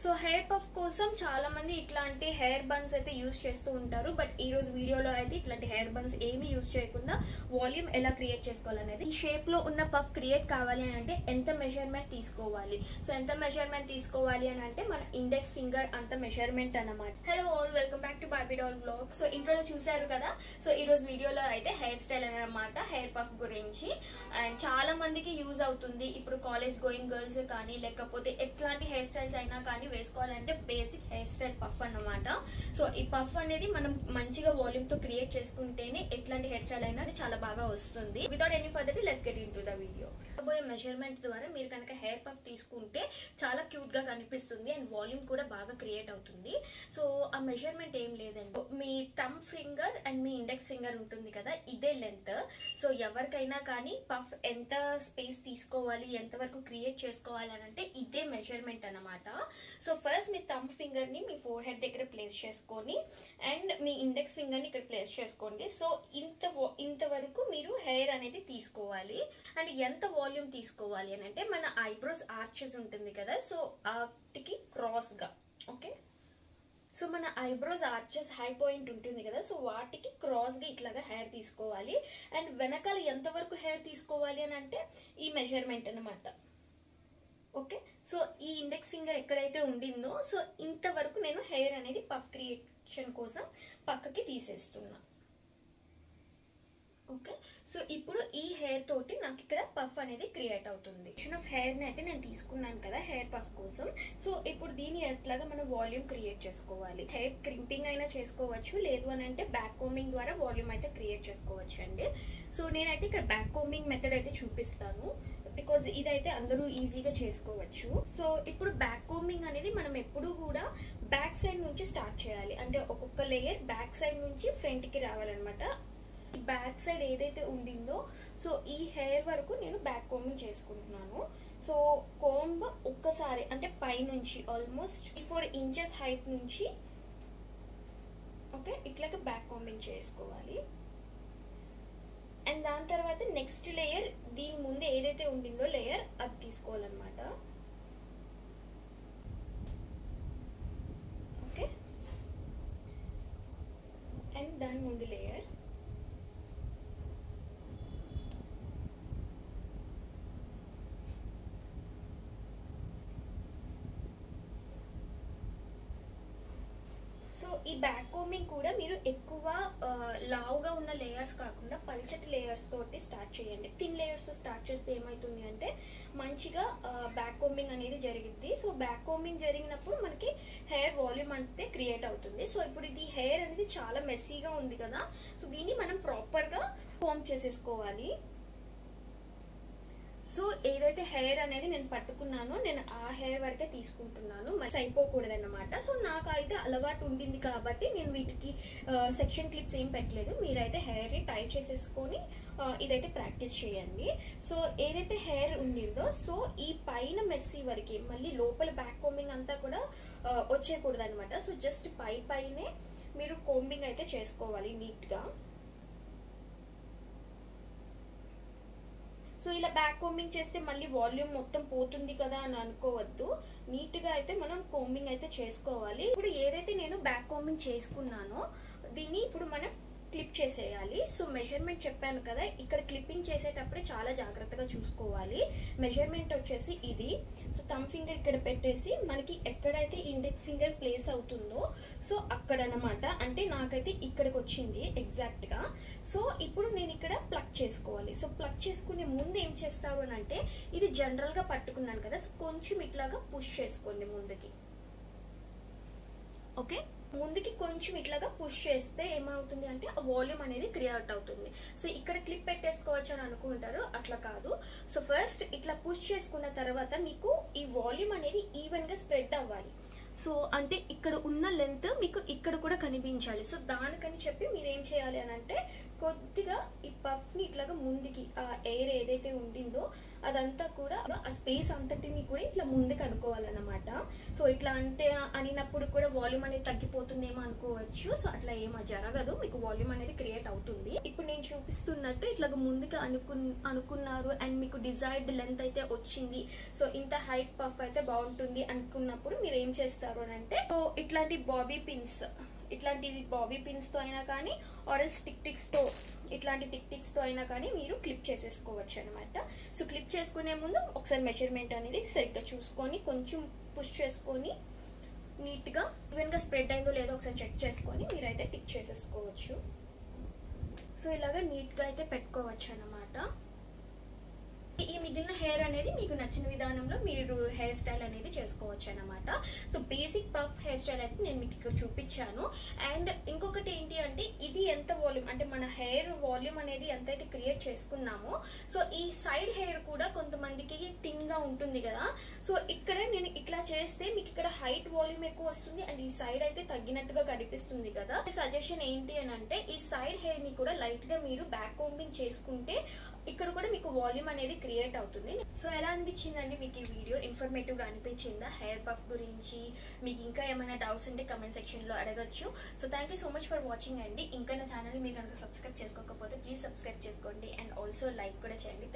So hair puff కోసం చాలా మంది ఇట్లాంటి హెయిర్ బన్స్ అయితే యూజ్ చేస్తూ ఉంటారు. బట్ ఈ రోజు వీడియోలో అయితే ఇట్లాంటి హెయిర్ బన్స్ ఏమీ యూజ్ చేయకుండా వాల్యూమ్ ఎలా క్రియేట్ చేసుకోవాలనేది, ఈ షేప్ లో ఉన్న పఫ్ క్రియేట్ కావాలి అని అంటే ఎంత మెజర్మెంట్ తీసుకోవాలి. సో ఎంత మెజర్మెంట్ తీసుకోవాలి అని అంటే మన ఇండెక్స్ ఫింగర్ అంత మెజర్మెంట్ అన్నమాట. Hello all, welcome back to Barbie doll blog. So ఇంట్రోలో చూసారు కదా. సో ఈ రోజు వీడియోలో అయితే హెయిర్ స్టైల్ అన్నమాట, హెయిర్ పఫ్ గురించి. అండ్ చాలా మందికి యూజ్ అవుతుంది. ఇప్పుడు కాలేజ్ గోయింగ్ గర్ల్స్ కానీ లేకపోతే ఎట్లాంటి హెయిర్ స్టైల్స్ అయినా కానీ వేసుకోవాలంటే బేసిక్ హెయిర్ స్టైల్ పఫ్ అన్నమాట. సో ఈ పఫ్ అనేది మనం మంచిగా వాల్యూమ్ తో క్రియేట్ చేసుకుంటేనే ఎట్లాంటి హెయిర్ స్టైల్ అయినా చాలా బాగా వస్తుంది. Without any further let's get into the video. పోయే మెజర్మెంట్ ద్వారా మీరు కనుక హెయిర్ పఫ్ తీసుకుంటే చాలా క్యూట్ గా కనిపిస్తుంది అండ్ వాల్యూమ్ కూడా బాగా క్రియేట్ అవుతుంది. సో ఆ మెజర్మెంట్ ఏం లేదండి, మీ థంబ్ ఫింగర్ అండ్ మీ ఇండెక్స్ ఫింగర్ ఉంటుంది కదా, ఇదే లెంత్. సో ఎవరికైనా కానీ పఫ్ ఎంత స్పేస్ తీసుకోవాలి, ఎంత వరకు క్రియేట్ చేసుకోవాలి అని అంటే ఇదే మెజర్మెంట్ అన్నమాట. సో ఫస్ట్ మీ థంబ్ ఫింగర్ ని మీ ఫోర్ హెడ్ దగ్గర ప్లేస్ చేసుకొని అండ్ మీ ఇండెక్స్ ఫింగర్ ని ఇక్కడ ప్లేస్ చేసుకోండి. సో ఇంతవరకు మీరు హెయిర్ అనేది తీసుకోవాలి. అండ్ ఎంత వాల్యూమ్ తీసుకోవాలి అని అంటే మన ఐబ్రోస్ ఆర్చెస్ ఉంటుంది కదా, సో వాటికి క్రాస్ గా, ఓకే. సో మన ఐబ్రోస్ ఆర్చెస్ హై పాయింట్ ఉంటుంది కదా, సో వాటికి క్రాస్ గా ఇట్లాగా హెయిర్ తీసుకోవాలి. అండ్ వెనకాల ఎంత వరకు హెయిర్ తీసుకోవాలి అని అంటే ఈ మెజర్మెంట్ అన్నమాట, ఓకే. సో ఈ ఇండెక్స్ ఫింగర్ ఎక్కడైతే ఉండిందో సో ఇంతవరకు నేను హెయిర్ అనేది పఫ్ క్రియేషన్ కోసం పక్కకి తీసేస్తున్నా, ఓకే. సో ఇప్పుడు ఈ హెయిర్ తోటి నాకు ఇక్కడ పఫ్ అనేది క్రియేట్ అవుతుంది. ఆఫ్ హెయిర్ ని అయితే నేను తీసుకున్నాను కదా హెయిర్ పఫ్ కోసం. సో ఇప్పుడు దీన్ని ఎట్లాగా మనం వాల్యూమ్ క్రియేట్ చేసుకోవాలి. హెయిర్ క్రింపింగ్ అయినా చేసుకోవచ్చు, లేదు అని అంటే బ్యాక్ కోమింగ్ ద్వారా వాల్యూమ్ అయితే క్రియేట్ చేసుకోవచ్చు అండి. సో నేనైతే ఇక్కడ బ్యాక్ కోమింగ్ మెథడ్ అయితే చూపిస్తాను, బికాజ్ ఇదైతే అందరూ ఈజీగా చేసుకోవచ్చు. సో ఇప్పుడు బ్యాక్ కోమింగ్ అనేది మనం ఎప్పుడు కూడా బ్యాక్ సైడ్ నుంచి స్టార్ట్ చేయాలి. అంటే ఒక్కొక్క లేయర్ బ్యాక్ సైడ్ నుంచి ఫ్రంట్ కి రావాలన్నమాట. బ్యాక్ సైడ్ ఏదైతే ఉండిందో సో ఈ హెయిర్ వరకు నేను బ్యాక్ కోమింగ్ చేసుకుంటున్నాను. సో కోంబ్ ఒక్కసారి అంటే పైనుంచి ఆల్మోస్ట్ 4 ఇంచెస్ హైట్ నుంచి, ఓకే, ఇట్లాగా బ్యాక్ కోమింగ్ చేసుకోవాలి. అండ్ దాని తర్వాత నెక్స్ట్ లేయర్, దీని ముందు ఏదైతే ఉండిందో లేయర్ అది తీసుకోవాలన్నమాట, ఓకే. అండ్ దాని ముందు లేయర్, సో ఈ బ్యాక్ కోమింగ్ కూడా మీరు ఎక్కువ లావుగా ఉన్న లేయర్స్ కాకుండా పల్చటి లేయర్స్ తోటి స్టార్ట్ చేయండి. థిన్ లేయర్స్ తో స్టార్ట్ చేస్తే ఏమవుతుంది అంటే మంచిగా బ్యాక్ కోమింగ్ అనేది జరిగింది. సో బ్యాక్ కోమింగ్ జరిగినప్పుడు మనకి హెయిర్ వాల్యూమ్ అంతే క్రియేట్ అవుతుంది. సో ఇప్పుడు ఇది హెయిర్ అనేది చాలా మెస్సీగా ఉంది కదా, సో దీన్ని మనం ప్రాపర్ గా కోమ్ చేసేసుకోవాలి. సో ఏదైతే హెయిర్ అనేది నేను పట్టుకున్నానో నేను ఆ హెయిర్ వరకే తీసుకుంటున్నాను, అయిపోకూడదు అన్నమాట. సో నాకు అయితే అలవాటు ఉండింది కాబట్టి నేను వీటికి సెక్షన్ క్లిప్స్ ఏం పెట్టలేదు. మీరైతే హెయిర్ ని టై చేసేసుకొని ఇదైతే ప్రాక్టీస్ చేయండి. సో ఏదైతే హెయిర్ ఉండిందో సో ఈ పైన మెస్సీ వరకు, మళ్ళీ లోపల బ్యాక్ కోంబింగ్ అంతా కూడా వచ్చేయకూడదు అనమాట. సో జస్ట్ పైనే మీరు కోంబింగ్ అయితే చేసుకోవాలి నీట్ గా. సో ఇలా బ్యాక్ కోంబింగ్ చేస్తే మళ్ళీ వాల్యూమ్ మొత్తం పోతుంది కదా అని అనుకోవద్దు. నీట్ గా అయితే మనం కోంబింగ్ అయితే చేసుకోవాలి. ఇప్పుడు ఏదైతే నేను బ్యాక్ కోంబింగ్ చేసుకున్నానో దీన్ని ఇప్పుడు మనం క్లిప్ చేసేయాలి. సో మెజర్మెంట్ చెప్పాను కదా, ఇక్కడ క్లిప్పింగ్ చేసేటప్పుడే చాలా జాగ్రత్తగా చూసుకోవాలి. మెజర్మెంట్ వచ్చేసి ఇది. సో థంబ్ ఫింగర్ ఇక్కడ పెట్టేసి మనకి ఎక్కడైతే ఇండెక్స్ ఫింగర్ ప్లేస్ అవుతుందో సో అక్కడ అన్నమాట. అంటే నాకైతే ఇక్కడికి వచ్చింది ఎగ్జాక్ట్ గా. సో ఇప్పుడు నేను ఇక్కడ ప్లక్ చేసుకోవాలి. సో ప్లక్ చేసుకునే ముందు ఏం చేస్తారు అని అంటే, ఇది జనరల్ గా పట్టుకున్నాను కదా, సో కొంచెం ఇట్లాగా పుష్ చేసుకోండి ముందుకి, ఓకే. ముందుకి కొంచెం ఇట్లాగా పుష్ చేస్తే ఏమవుతుంది అంటే ఆ వాల్యూమ్ అనేది క్రియేట్ అవుతుంది. సో ఇక్కడ క్లిప్ పెట్టేసుకోవచ్చు అని అనుకుంటారు, అట్లా కాదు. సో ఫస్ట్ ఇట్లా పుష్ చేసుకున్న తర్వాత మీకు ఈ వాల్యూమ్ అనేది ఈవెన్ గా స్ప్రెడ్ అవ్వాలి. సో అంటే ఇక్కడ ఉన్న లెంత్ మీకు ఇక్కడ కూడా కనిపించాలి. సో దానికని చెప్పి మీరు ఏం చేయాలి అని అంటే కొద్దిగా ఈ పఫ్ని ఇట్లాగా ముందుకి ఆ ఎయిర్ ఏదైతే ఉండిందో అదంతా కూడా ఆ స్పేస్ అంతటిని కూడా ఇట్లా ముందుకు అనుకోవాలన్నమాట. సో ఇట్లా అంటే అనినప్పుడు కూడా వాల్యూమ్ అనేది తగ్గిపోతుందేమో అనుకోవచ్చు. సో అట్లా ఏమో జరగదు, మీకు వాల్యూమ్ అనేది క్రియేట్ అవుతుంది. ఇప్పుడు నేను చూపిస్తున్నట్టు ఇట్లాగా ముందుకు అనుకున్నారు అండ్ మీకు డిజైర్డ్ లెంత్ అయితే వచ్చింది. సో ఇంత హైట్ పఫ్ అయితే బాగుంటుంది అనుకున్నప్పుడు మీరు ఏం చేస్తారు అని అంటే, సో ఇట్లాంటి బాబీ పిన్స్ తో అయినా కానీ ఆరెల్స్ ఇట్లాంటి టిక్స్ తో అయినా కానీ మీరు క్లిప్ చేసేసుకోవచ్చు అనమాట. సో క్లిప్ చేసుకునే ముందు ఒకసారి మెజర్మెంట్ అనేది సరిగ్గా చూసుకొని కొంచెం పుష్ చేసుకొని నీట్గా ఈవెన్గా స్ప్రెడ్ అయిందో లేదో ఒకసారి చెక్ చేసుకొని మీరైతే టిక్ చేసేసుకోవచ్చు. సో ఇలాగా నీట్గా అయితే పెట్టుకోవచ్చు అన్నమాట. ఈ మిగిలిన హెయిర్ అనేది మీకు నచ్చిన విధానంలో మీరు హెయిర్ స్టైల్ అనేది చేసుకోవచ్చు అన్నమాట. So basic puff hair style అయితే నేను మీకు ఇక్కడ చూపించాను. అండ్ ఇంకొకటి ఏంటి అంటే, ఇది ఎంత వాల్యూమ్ అంటే మన హెయిర్ వాల్యూమ్ అనేది ఎంతైతే క్రియేట్ చేసుకున్నామో, సో ఈ సైడ్ హెయిర్ కూడా కొంతమందికి థిన్ గా ఉంటుంది కదా. సో ఇక్కడ నేను ఇట్లా చేస్తే మీకు ఇక్కడ హైట్ వాల్యూమ్ ఎక్కువ వస్తుంది అండ్ ఈ సైడ్ అయితే తగ్గినట్టుగా కనిపిస్తుంది కదా. సజెషన్ ఏంటి అని అంటే, ఈ సైడ్ హెయిర్ ని కూడా లైట్ గా మీరు బ్యాక్ కోంబింగ్ చేసుకుంటే ఇక్కడ కూడా మీకు వాల్యూమ్ అనేది క్రియేట్ అవుతుంది. సో ఎలా అనిపించిందండి మీకు ఈ వీడియో? ఇన్ఫర్మేటివ్ గా అనిపించిందా హెయిర్ పఫ్ గురించి? మీకు ఇంకా ఏమైనా డౌట్స్ ఉంటే కమెంట్ సెక్షన్ లో అడగచ్చు. So thank you so much for watching అండి. ఇంకా నా ఛానల్ మీరు కనుక సబ్స్క్రైబ్ చేసుకోకపోతే ప్లీజ్ సబ్స్క్రైబ్ చేసుకోండి అండ్ ఆల్సో లైక్ కూడా చేయండి.